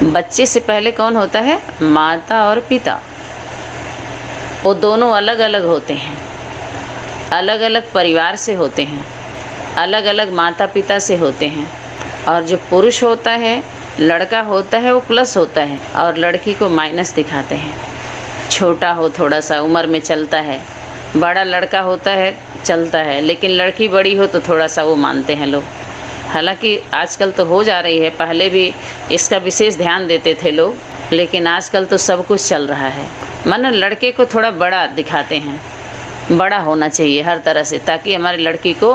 बच्चे से पहले कौन होता है? माता और पिता। वो दोनों अलग अलग होते हैं, अलग अलग परिवार से होते हैं, अलग अलग माता पिता से होते हैं। और जो पुरुष होता है, लड़का होता है, वो प्लस होता है और लड़की को माइनस दिखाते हैं। छोटा हो थोड़ा सा उम्र में चलता है, बड़ा लड़का होता है चलता है, लेकिन लड़की बड़ी हो तो थोड़ा सा वो मानते हैं लोग। हालांकि आजकल तो हो जा रही है, पहले भी इसका विशेष ध्यान देते थे लोग, लेकिन आजकल तो सब कुछ चल रहा है। मानो लड़के को थोड़ा बड़ा दिखाते हैं, बड़ा होना चाहिए हर तरह से, ताकि हमारी लड़की को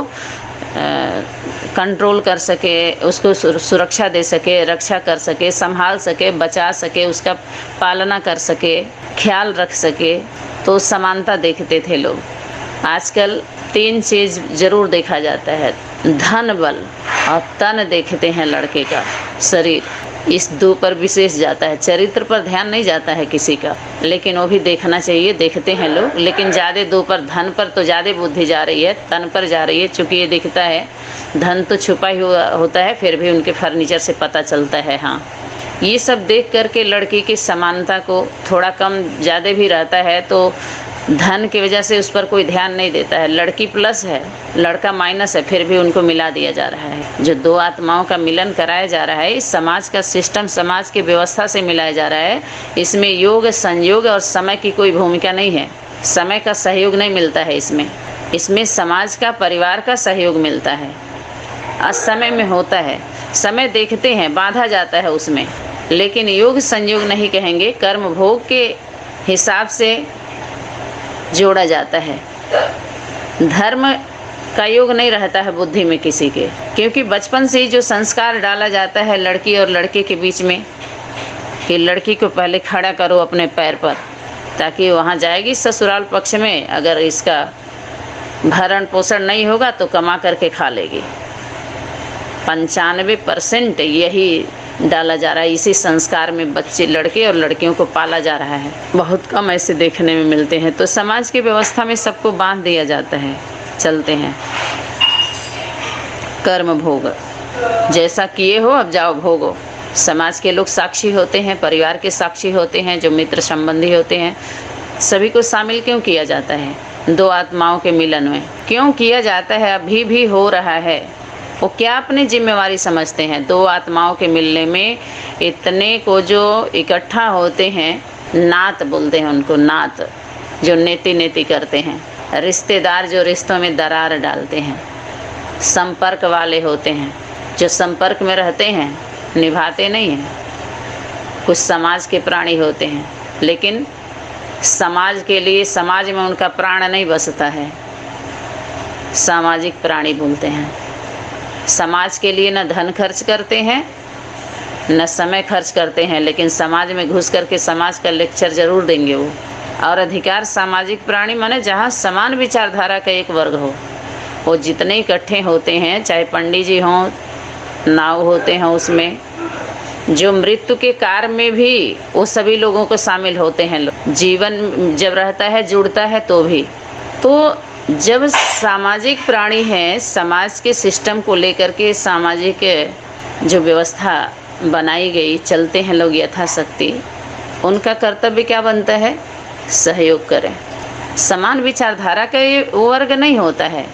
कंट्रोल कर सके, उसको सुरक्षा दे सके, रक्षा कर सके, संभाल सके, बचा सके, उसका पालना कर सके, ख्याल रख सके। तो समानता देखते थे लोग। आजकल 3 चीज़ ज़रूर देखा जाता है, धन बल और तन देखते हैं लड़के का, शरीर, इस 2 पर विशेष जाता है। चरित्र पर ध्यान नहीं जाता है किसी का, लेकिन वो भी देखना चाहिए, देखते हैं लोग। लेकिन ज़्यादा 2 पर, धन पर तो ज़्यादा बुद्धि जा रही है, तन पर जा रही है। चूँकि ये दिखता है, धन तो छुपा ही हुआ होता है, फिर भी उनके फर्नीचर से पता चलता है। हाँ, ये सब देख करके लड़की की समानता को थोड़ा कम ज़्यादा भी रहता है, तो धन की वजह से उस पर कोई ध्यान नहीं देता है। लड़की प्लस है, लड़का माइनस है, फिर भी उनको मिला दिया जा रहा है। जो 2 आत्माओं का मिलन कराया जा रहा है, इस समाज का सिस्टम, समाज की व्यवस्था से मिलाया जा रहा है। इसमें योग, संयोग और समय की कोई भूमिका नहीं है। समय का सहयोग नहीं मिलता है इसमें समाज का, परिवार का सहयोग मिलता है। असमय में होता है, समय देखते हैं, बांधा जाता है उसमें, लेकिन योग संयोग नहीं कहेंगे, कर्म भोग के हिसाब से जोड़ा जाता है। धर्म का योग नहीं रहता है बुद्धि में किसी के, क्योंकि बचपन से ही जो संस्कार डाला जाता है लड़की और लड़के के बीच में कि लड़की को पहले खड़ा करो अपने पैर पर, ताकि वहाँ जाएगी ससुराल पक्ष में, अगर इसका भरण पोषण नहीं होगा तो कमा करके खा लेगी। 95% यही डाला जा रहा है, इसी संस्कार में बच्चे, लड़के और लड़कियों को पाला जा रहा है। बहुत कम ऐसे देखने में मिलते हैं। तो समाज की व्यवस्था में सबको बांध दिया जाता है, चलते हैं कर्म भोग, जैसा किए हो अब जाओ भोगो। समाज के लोग साक्षी होते हैं, परिवार के साक्षी होते हैं, जो मित्र संबंधी होते हैं, सभी को शामिल क्यों किया जाता है 2 आत्माओं के मिलन में? क्यों किया जाता है? अभी भी हो रहा है। वो क्या अपनी जिम्मेवारी समझते हैं? 2 आत्माओं के मिलने में इतने को जो इकट्ठा होते हैं, नात बोलते हैं उनको, नात, जो नेति नेति करते हैं, रिश्तेदार जो रिश्तों में दरार डालते हैं, संपर्क वाले होते हैं, जो संपर्क में रहते हैं, निभाते नहीं हैं। कुछ समाज के प्राणी होते हैं, लेकिन समाज के लिए, समाज में उनका प्राण नहीं बसता है, सामाजिक प्राणी बोलते हैं। समाज के लिए न धन खर्च करते हैं, न समय खर्च करते हैं, लेकिन समाज में घुस करके समाज का लेक्चर जरूर देंगे वो। और अधिकार सामाजिक प्राणी माने जहाँ समान विचारधारा का एक वर्ग हो, वो जितने इकट्ठे होते हैं, चाहे पंडित जी हों, नाव होते हैं उसमें, जो मृत्यु के कार्य में भी वो सभी लोगों को शामिल होते हैं। जीवन जब रहता है, जुड़ता है, तो भी तो जब सामाजिक प्राणी हैं, समाज के सिस्टम को लेकर के सामाजिक जो व्यवस्था बनाई गई, चलते हैं लोग यथाशक्ति, उनका कर्तव्य क्या बनता है? सहयोग करें। समान विचारधारा का ये वर्ग नहीं होता है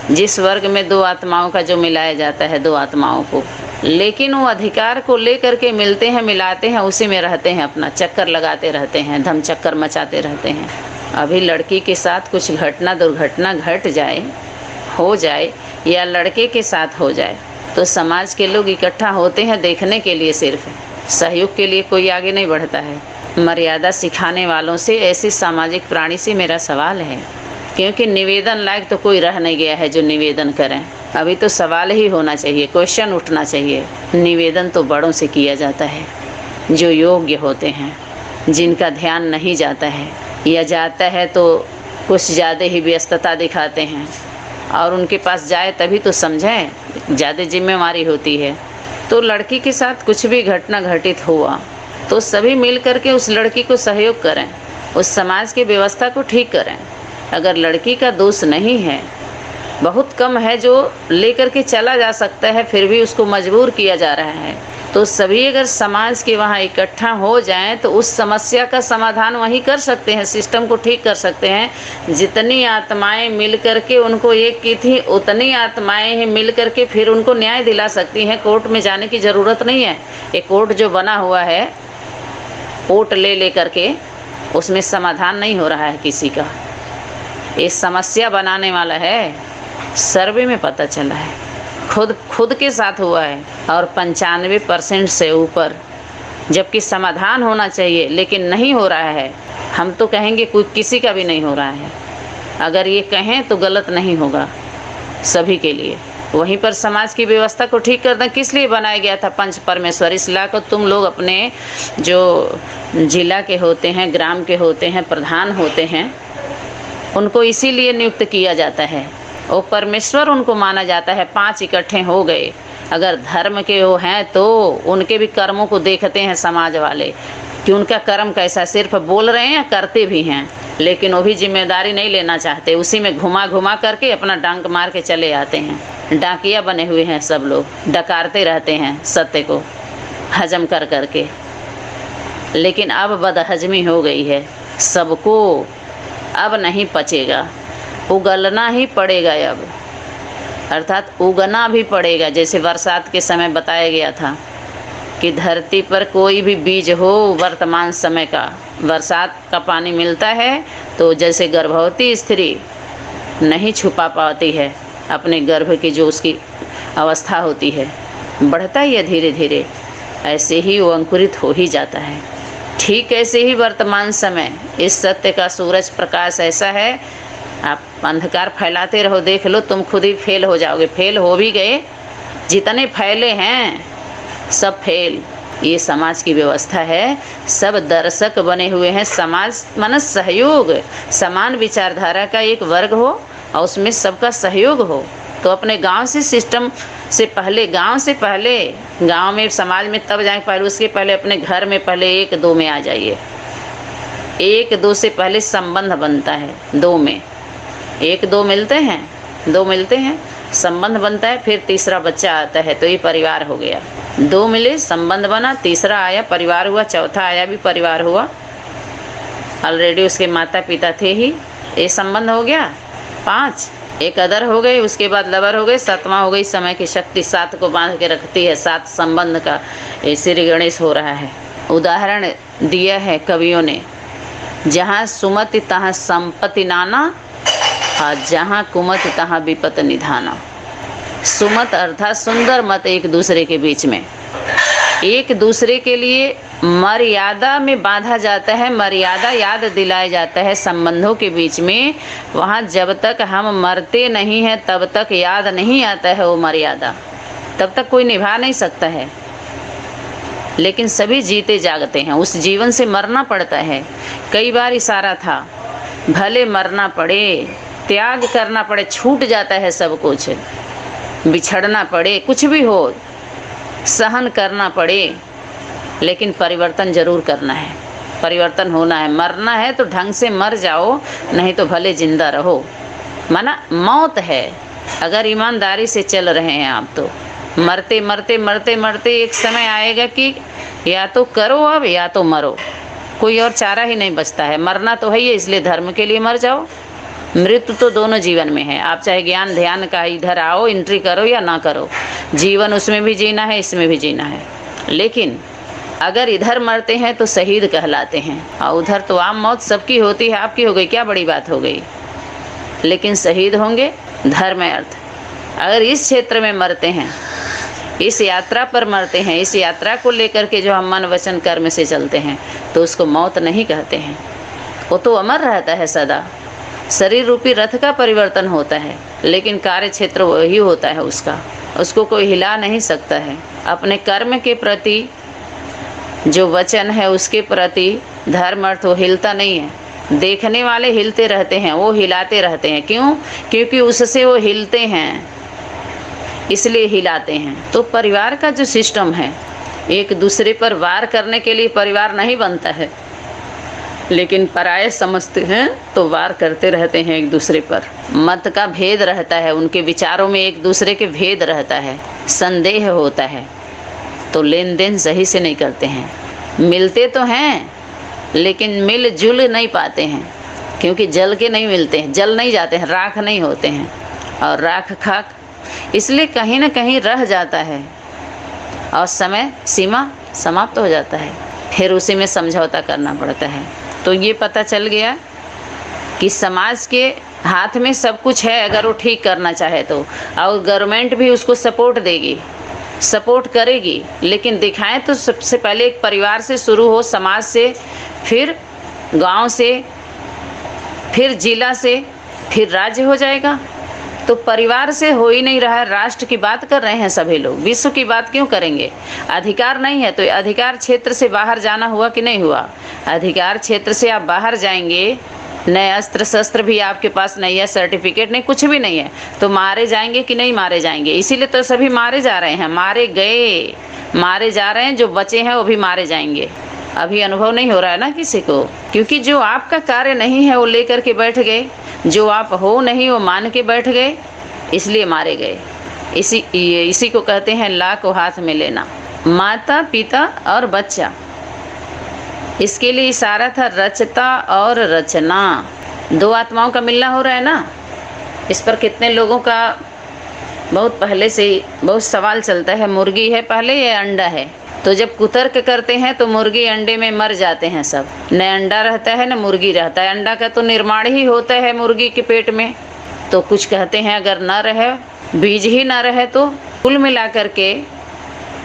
जिस वर्ग में 2 आत्माओं का जो मिलाया जाता है, 2 आत्माओं को, लेकिन वो अधिकार को लेकर के मिलते हैं, मिलाते हैं, उसी में रहते हैं, अपना चक्कर लगाते रहते हैं, धम चक्कर मचाते रहते हैं। अभी लड़की के साथ कुछ घटना, दुर्घटना घट जाए, हो जाए, या लड़के के साथ हो जाए, तो समाज के लोग इकट्ठा होते हैं देखने के लिए, सिर्फ सहयोग के लिए कोई आगे नहीं बढ़ता है। मर्यादा सिखाने वालों से, ऐसे सामाजिक प्राणी से मेरा सवाल है, क्योंकि निवेदन लायक तो कोई रह नहीं गया है जो निवेदन करें। अभी तो सवाल ही होना चाहिए, क्वेश्चन उठना चाहिए। निवेदन तो बड़ों से किया जाता है, जो योग्य होते हैं, जिनका ध्यान नहीं जाता है, या जाता है तो कुछ ज़्यादा ही व्यस्तता दिखाते हैं, और उनके पास जाए तभी तो समझें, ज़्यादा जिम्मेवारी होती है। तो लड़की के साथ कुछ भी घटना घटित हुआ तो सभी मिल करके उस लड़की को सहयोग करें, उस समाज की व्यवस्था को ठीक करें। अगर लड़की का दोष नहीं है, बहुत कम है जो लेकर के चला जा सकता है, फिर भी उसको मजबूर किया जा रहा है, तो सभी अगर समाज के वहाँ इकट्ठा हो जाएं तो उस समस्या का समाधान वहीं कर सकते हैं, सिस्टम को ठीक कर सकते हैं। जितनी आत्माएं मिल करके उनको एक की थी, उतनी आत्माएं ही मिल करके फिर उनको न्याय दिला सकती हैं। कोर्ट में जाने की ज़रूरत नहीं है। एक कोर्ट जो बना हुआ है, कोर्ट ले करके उसमें समाधान नहीं हो रहा है किसी का। ये समस्या बनाने वाला है, सर्वे में पता चला है, खुद के साथ हुआ है, और 95% से ऊपर, जबकि समाधान होना चाहिए लेकिन नहीं हो रहा है। हम तो कहेंगे कोई किसी का भी नहीं हो रहा है। अगर ये कहें तो गलत नहीं होगा सभी के लिए। वहीं पर समाज की व्यवस्था को ठीक करना किस लिए बनाया गया था? पंच परमेश्वर। इस ला को तुम लोग अपने जो जिला के होते हैं, ग्राम के होते हैं, प्रधान होते हैं, उनको इसीलिए नियुक्त किया जाता है। वो परमेश्वर उनको माना जाता है। 5 इकट्ठे हो गए, अगर धर्म के वो हैं तो उनके भी कर्मों को देखते हैं समाज वाले कि उनका कर्म कैसा, सिर्फ बोल रहे हैं, करते भी हैं, लेकिन वो भी जिम्मेदारी नहीं लेना चाहते। उसी में घुमा करके अपना डंक मार के चले आते हैं। डाकिया बने हुए हैं सब लोग, डकारते रहते हैं सत्य को हजम करके। लेकिन अब बदहजमी हो गई है सबको, अब नहीं पचेगा, उगलना ही पड़ेगा अब, अर्थात उगना भी पड़ेगा। जैसे बरसात के समय बताया गया था कि धरती पर कोई भी बीज हो, वर्तमान समय का बरसात का पानी मिलता है तो जैसे गर्भवती स्त्री नहीं छुपा पाती है अपने गर्भ की जो उसकी अवस्था होती है, बढ़ता ही है धीरे धीरे, ऐसे ही वो अंकुरित हो ही जाता है। ठीक ऐसे ही वर्तमान समय इस सत्य का सूरज प्रकाश ऐसा है, आप अंधकार फैलाते रहो, देख लो तुम खुद ही फेल हो जाओगे। फेल हो भी गए, जितने फैले हैं सब फेल। ये समाज की व्यवस्था है, सब दर्शक बने हुए हैं। समाज माने सहयोग, समान विचारधारा का एक वर्ग हो और उसमें सबका सहयोग हो। तो अपने गांव से सिस्टम से पहले, गांव में समाज में तब जाएं, पहले उसके पहले अपने घर में पहले 1-2 में आ जाइए। 1-2 से पहले संबंध बनता है। 2 में 1-2 मिलते हैं, 2 मिलते हैं, संबंध बनता है, फिर तीसरा बच्चा आता है तो ये परिवार हो गया। 2 मिले, संबंध बना, तीसरा आया, परिवार हुआ, चौथा आया भी परिवार हुआ। ऑलरेडी उसके माता पिता थे ही, ये संबंध हो गया। 5 एक अदर हो गए, उसके बाद लवर हो गए, 7वां हो गई समय की शक्ति। 7 को बांध के रखती है, 7 संबंध का ये श्री गणेश हो रहा है। उदाहरण दिया है कवियों ने, जहाँ सुमति तहाँ संपत्ति नाना, और जहाँ कुमत तहाँ विपत निधाना। सुमत अर्थात सुंदर मत एक दूसरे के बीच में, एक दूसरे के लिए मर्यादा में बांधा जाता है, मर्यादा याद दिलाया जाता है संबंधों के बीच में। वहाँ जब तक हम मरते नहीं हैं तब तक याद नहीं आता है वो मर्यादा, तब तक कोई निभा नहीं सकता है। लेकिन सभी जीते जागते हैं, उस जीवन से मरना पड़ता है। कई बार इशारा था, भले मरना पड़े, त्याग करना पड़े, छूट जाता है सब कुछ, बिछड़ना पड़े, कुछ भी हो, सहन करना पड़े, लेकिन परिवर्तन जरूर करना है, परिवर्तन होना है। मरना है तो ढंग से मर जाओ, नहीं तो भले जिंदा रहो। माना मौत है, अगर ईमानदारी से चल रहे हैं आप तो मरते मरते मरते मरते एक समय आएगा कि या तो करो अब या तो मरो, कोई और चारा ही नहीं बचता है। मरना तो है ही, इसलिए धर्म के लिए मर जाओ। मृत्यु तो दोनों जीवन में है, आप चाहे ज्ञान ध्यान का इधर आओ, एंट्री करो या ना करो, जीवन उसमें भी जीना है, इसमें भी जीना है। लेकिन अगर इधर मरते हैं तो शहीद कहलाते हैं, और उधर तो आम मौत सबकी होती है, आपकी हो गई, क्या बड़ी बात हो गई। लेकिन शहीद होंगे धर्म अर्थ। अगर इस क्षेत्र में मरते हैं, इस यात्रा पर मरते हैं, इस यात्रा को लेकर के जो हम मन वचन कर्म से चलते हैं, तो उसको मौत नहीं कहते हैं, वो तो अमर रहता है सदा। शरीर रूपी रथ का परिवर्तन होता है, लेकिन कार्य क्षेत्र वही होता है उसका, उसको कोई हिला नहीं सकता है। अपने कर्म के प्रति जो वचन है उसके प्रति धर्म अर्थ वो हिलता नहीं है। देखने वाले हिलते रहते हैं, वो हिलाते रहते हैं। क्यों? क्योंकि उससे वो हिलते हैं, इसलिए हिलाते हैं। तो परिवार का जो सिस्टम है, एक दूसरे पर वार करने के लिए परिवार नहीं बनता है, लेकिन पराये समझते हैं तो वार करते रहते हैं एक दूसरे पर। मत का भेद रहता है, उनके विचारों में एक दूसरे के भेद रहता है, संदेह होता है, तो लेन देन सही से नहीं करते हैं। मिलते तो हैं लेकिन मिलजुल नहीं पाते हैं, क्योंकि जल के नहीं मिलते हैं, जल नहीं जाते हैं, राख नहीं होते हैं, और राख खाक इसलिए कहीं ना कहीं रह जाता है और समय सीमा समाप्त हो जाता है, फिर उसी में समझौता करना पड़ता है। तो ये पता चल गया कि समाज के हाथ में सब कुछ है अगर वो ठीक करना चाहे तो, और गवर्नमेंट भी उसको सपोर्ट देगी, सपोर्ट करेगी, लेकिन दिखाएं तो सबसे पहले एक परिवार से शुरू हो, समाज से, फिर गांव से, फिर जिला से, फिर राज्य हो जाएगा। तो परिवार से हो ही नहीं रहा है, राष्ट्र की बात कर रहे हैं सभी लोग, विश्व की बात क्यों करेंगे? अधिकार नहीं है तो अधिकार क्षेत्र से बाहर जाना हुआ कि नहीं हुआ? अधिकार क्षेत्र से आप बाहर जाएंगे, नए अस्त्र शस्त्र भी आपके पास नहीं है, सर्टिफिकेट नहीं, कुछ भी नहीं है, तो मारे जाएंगे कि नहीं मारे जाएंगे? इसीलिए तो सभी मारे जा रहे हैं, मारे गए, मारे जा रहे हैं, जो बचे हैं वो भी मारे जाएंगे। अभी अनुभव नहीं हो रहा है ना किसी को, क्योंकि जो आपका कार्य नहीं है वो लेकर के बैठ गए, जो आप हो नहीं वो मान के बैठ गए, इसलिए मारे गए। इसी को कहते हैं ला को हाथ में लेना। माता पिता और बच्चा, इसके लिए इशारा था रचता और रचना। दो आत्माओं का मिलना हो रहा है ना, इस पर कितने लोगों का बहुत पहले से ही बहुत सवाल चलता है, मुर्गी है पहले या अंडा है? तो जब कुतर्क करते हैं तो मुर्गी अंडे में मर जाते हैं सब, न अंडा रहता है न मुर्गी रहता है। अंडा का तो निर्माण ही होता है मुर्गी के पेट में। तो कुछ कहते हैं अगर न रहे, बीज ही न रहे, तो कुल मिला करके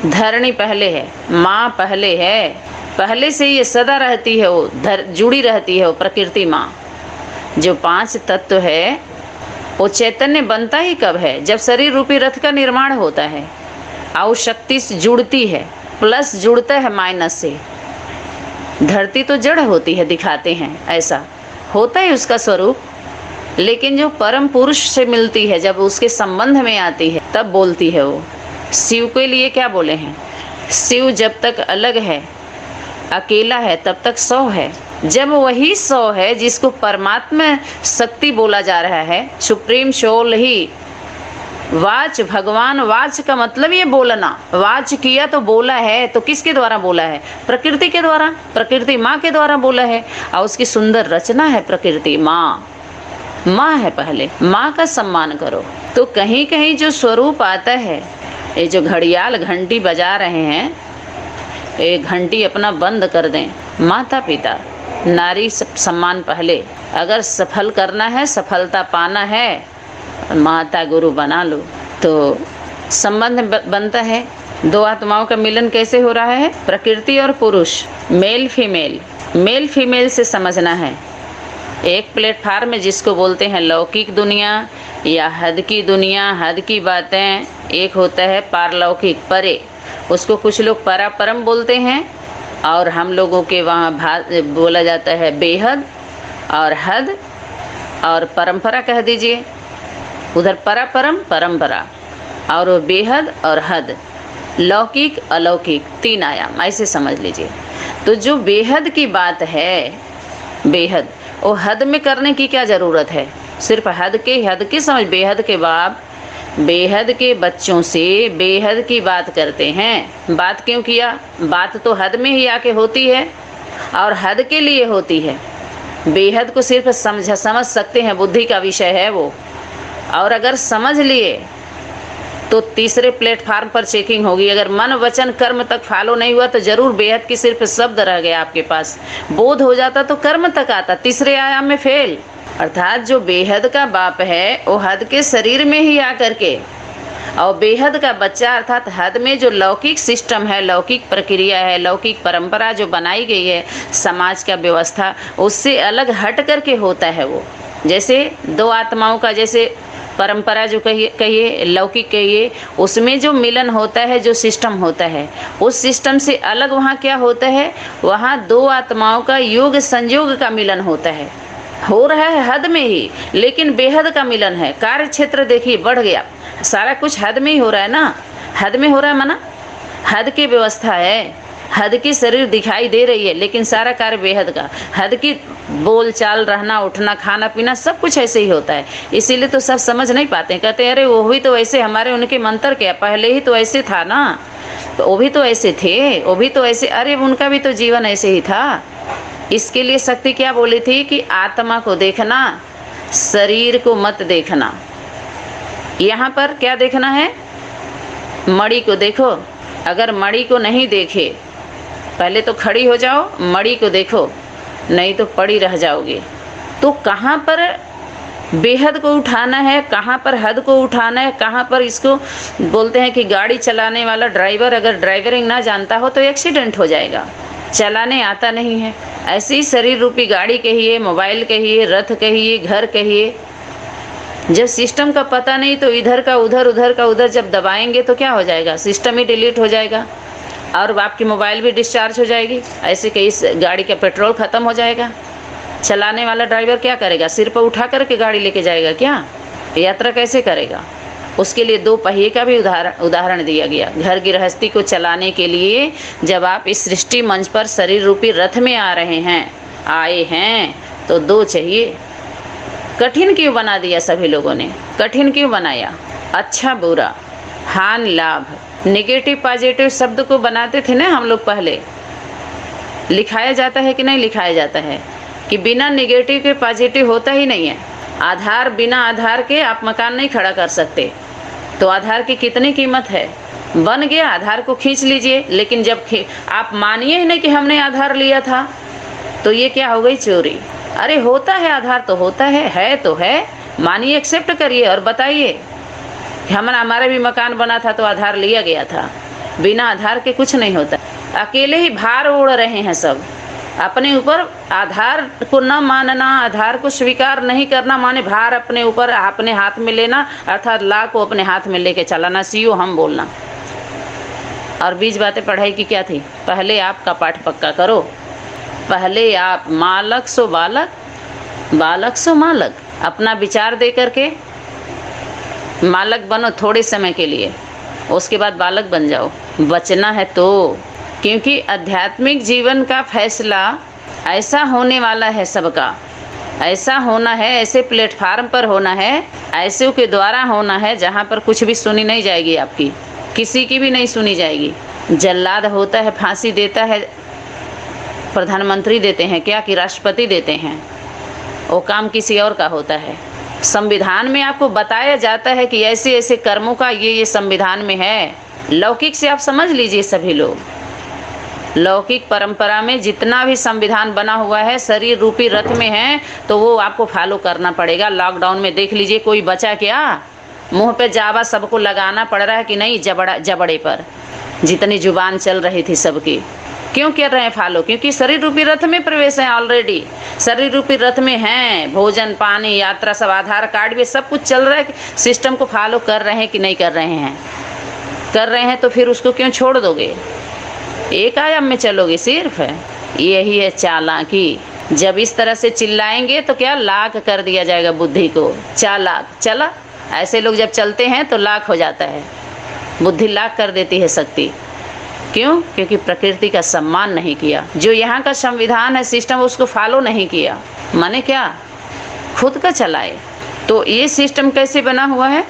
धरणी पहले है, माँ पहले है, पहले से ये सदा रहती है, वो जुड़ी रहती है वो प्रकृति माँ। जो 5 तत्व है वो चैतन्य बनता ही कब है? जब शरीर रूपी रथ का निर्माण होता है और शक्ति से जुड़ती है, प्लस जुड़ता है माइनस से। धरती तो जड़ होती है, दिखाते हैं ऐसा होता है उसका स्वरूप, लेकिन जो परम पुरुष से मिलती है, जब उसके संबंध में आती है, तब बोलती है वो। शिव के लिए क्या बोले हैं? शिव जब तक अलग है, अकेला है, तब तक 100 है। जब वही 100 है जिसको परमात्मा शक्ति बोला जा रहा है, सुप्रीम सोल ही, वाच, भगवान वाच का मतलब ये बोलना, वाच किया तो बोला है, तो किसके द्वारा बोला है? प्रकृति के द्वारा, प्रकृति माँ के द्वारा बोला है। और उसकी सुंदर रचना है प्रकृति माँ, माँ है पहले, माँ का सम्मान करो। तो कहीं कहीं जो स्वरूप आता है, ये जो घड़ियाल घंटी बजा रहे हैं, ये घंटी अपना बंद कर दें। माता पिता, नारी सम्मान पहले। अगर सफल करना है, सफलता पाना है, माता गुरु बना लो, तो संबंध बनता है। दो आत्माओं का मिलन कैसे हो रहा है? प्रकृति और पुरुष, मेल फीमेल, मेल फीमेल से समझना है। एक प्लेटफार्म में जिसको बोलते हैं लौकिक दुनिया या हद की दुनिया, हद की बातें, एक होता है पारलौकिक, परे, उसको कुछ लोग परापरम बोलते हैं, और हम लोगों के वहाँ बोला जाता है बेहद और हद और परंपरा कह दीजिए। उधर परापरम परंपरा, और बेहद और हद, लौकिक अलौकिक, 3 आयाम, ऐसे समझ लीजिए। तो जो बेहद की बात है, बेहद, वो हद में करने की क्या ज़रूरत है? सिर्फ हद के समझ, बेहद के बाप बेहद के बच्चों से बेहद की बात करते हैं। बात क्यों किया? बात तो हद में ही आके होती है और हद के लिए होती है। बेहद को सिर्फ समझ सकते हैं, बुद्धि का विषय है वो, और अगर समझ लिए तो तीसरे प्लेटफार्म पर चेकिंग होगी। अगर मन वचन कर्म तक फॉलो नहीं हुआ तो जरूर बेहद की सिर्फ शब्द रह गया आपके पास, बोध हो जाता तो कर्म तक आता, तीसरे आयाम में फेल। अर्थात जो बेहद का बाप है वो हद के शरीर में ही आकर के, और बेहद का बच्चा अर्थात हद में जो लौकिक सिस्टम है, लौकिक प्रक्रिया है, लौकिक परंपरा जो बनाई गई है समाज का व्यवस्था, उससे अलग हट करके होता है वो। जैसे दो आत्माओं का, जैसे परंपरा जो कहिए लौकिक कहिए, उसमें जो मिलन होता है, जो सिस्टम होता है, उस सिस्टम से अलग वहाँ क्या होता है? वहाँ दो आत्माओं का योग संयोग का मिलन होता है, हो रहा है हद में ही, लेकिन बेहद का मिलन है। कार्य क्षेत्र देखिए बढ़ गया, सारा कुछ हद में ही हो रहा है ना, हद में हो रहा है, माना हद की व्यवस्था है, हद की शरीर दिखाई दे रही है, लेकिन सारा कार्य बेहद का। हद की बोल चाल, रहना उठना, खाना पीना सब कुछ ऐसे ही होता है। इसीलिए तो सब समझ नहीं पाते हैं, कहते हैं अरे वो ही तो वैसे, हमारे उनके मंत्र क्या, पहले ही तो ऐसे था ना। वो भी तो ऐसे थे, वो भी तो ऐसे, अरे उनका भी तो जीवन ऐसे ही था। इसके लिए शक्ति क्या बोली थी कि आत्मा को देखना, शरीर को मत देखना। यहाँ पर क्या देखना है? मणि को देखो। अगर मणि को नहीं देखे, पहले तो खड़ी हो जाओ, मणि को देखो, नहीं तो पड़ी रह जाओगे। तो कहाँ पर बेहद को उठाना है, कहाँ पर हद को उठाना है, कहाँ पर इसको बोलते हैं कि गाड़ी चलाने वाला ड्राइवर अगर ड्राइवरिंग ना जानता हो तो एक्सीडेंट हो जाएगा, चलाने आता नहीं है। ऐसे ही शरीर रूपी गाड़ी कहिए, मोबाइल कहिए, रथ कहिए, घर कहिए, जब सिस्टम का पता नहीं तो इधर का उधर, उधर का उधर जब दबाएंगे तो क्या हो जाएगा? सिस्टम ही डिलीट हो जाएगा और आपकी मोबाइल भी डिस्चार्ज हो जाएगी। ऐसे कई गाड़ी का पेट्रोल ख़त्म हो जाएगा। चलाने वाला ड्राइवर क्या करेगा? सिर पर उठा करके गाड़ी लेके जाएगा क्या? यात्रा कैसे करेगा? उसके लिए 2 पहिए का भी उदाहरण दिया गया। घर गृहस्थी को चलाने के लिए जब आप इस सृष्टि मंच पर शरीर रूपी रथ में आए हैं तो 2 चाहिए। कठिन क्यों बना दिया सभी लोगों ने? कठिन क्यों बनाया? अच्छा बुरा, हानि लाभ, नेगेटिव पॉजिटिव शब्द को बनाते थे ना हम लोग पहले। लिखाया जाता है कि नहीं लिखाया जाता है कि बिना नेगेटिव के पॉजिटिव होता ही नहीं है। आधार, बिना आधार के आप मकान नहीं खड़ा कर सकते। तो आधार की कितनी कीमत है? बन गया, आधार को खींच लीजिए, लेकिन जब आप मानिए ही नहीं कि हमने आधार लिया था तो ये क्या हो गई? चोरी। अरे होता है आधार तो होता है तो है, मानिए, एक्सेप्ट करिए और बताइए हमारा भी मकान बना था तो आधार लिया गया था। बिना आधार के कुछ नहीं होता। अकेले ही भार ओढ़ रहे हैं सब अपने ऊपर। आधार को न मानना, आधार को स्वीकार नहीं करना माने भार अपने ऊपर, अपने हाथ में लेना, अर्थात ला को अपने हाथ में लेके चलाना, सीओ हम बोलना। और बीच बातें पढ़ाई की क्या थी? पहले आपका पाठ पक्का करो, पहले आप मालक सो बालक, बालक सो मालक, अपना विचार दे करके मालक बनो थोड़े समय के लिए, उसके बाद बालक बन जाओ। बचना है तो, क्योंकि आध्यात्मिक जीवन का फैसला ऐसा होने वाला है, सबका ऐसा होना है, ऐसे प्लेटफार्म पर होना है, ऐसे के द्वारा होना है जहाँ पर कुछ भी सुनी नहीं जाएगी, आपकी किसी की भी नहीं सुनी जाएगी। जल्लाद होता है, फांसी देता है, प्रधानमंत्री देते हैं क्या कि राष्ट्रपति देते हैं, वो काम किसी और का होता है। संविधान में आपको बताया जाता है कि ऐसे ऐसे कर्मों का ये संविधान में है। लौकिक से आप समझ लीजिए, सभी लोग लौकिक परंपरा में जितना भी संविधान बना हुआ है शरीर रूपी रथ में है, तो वो आपको फॉलो करना पड़ेगा। लॉकडाउन में देख लीजिए कोई बचा क्या? मुंह पे जावा सबको लगाना पड़ रहा है कि नहीं? जबड़े पर जितनी जुबान चल रही थी सबकी। क्यों कर रहे हैं फॉलो? क्योंकि शरीर रूपी रथ में प्रवेश है, ऑलरेडी शरीर रूपी रथ में हैं। भोजन पानी यात्रा सब, आधार कार्ड भी सब कुछ चल रहा है। सिस्टम को फॉलो कर रहे हैं कि नहीं कर रहे हैं? कर रहे हैं तो फिर उसको क्यों छोड़ दोगे? एक आयाम में चलोगे सिर्फ। यही है चालाकी। जब इस तरह से चिल्लाएंगे तो क्या लाख कर दिया जाएगा बुद्धि को। चालाक चला, ऐसे लोग जब चलते हैं तो लाख हो जाता है, बुद्धि लाख कर देती है शक्ति। क्यों? क्योंकि प्रकृति का सम्मान नहीं किया। जो यहाँ का संविधान है, सिस्टम, उसको फॉलो नहीं किया, माने क्या खुद का चलाए। तो ये सिस्टम कैसे बना हुआ है?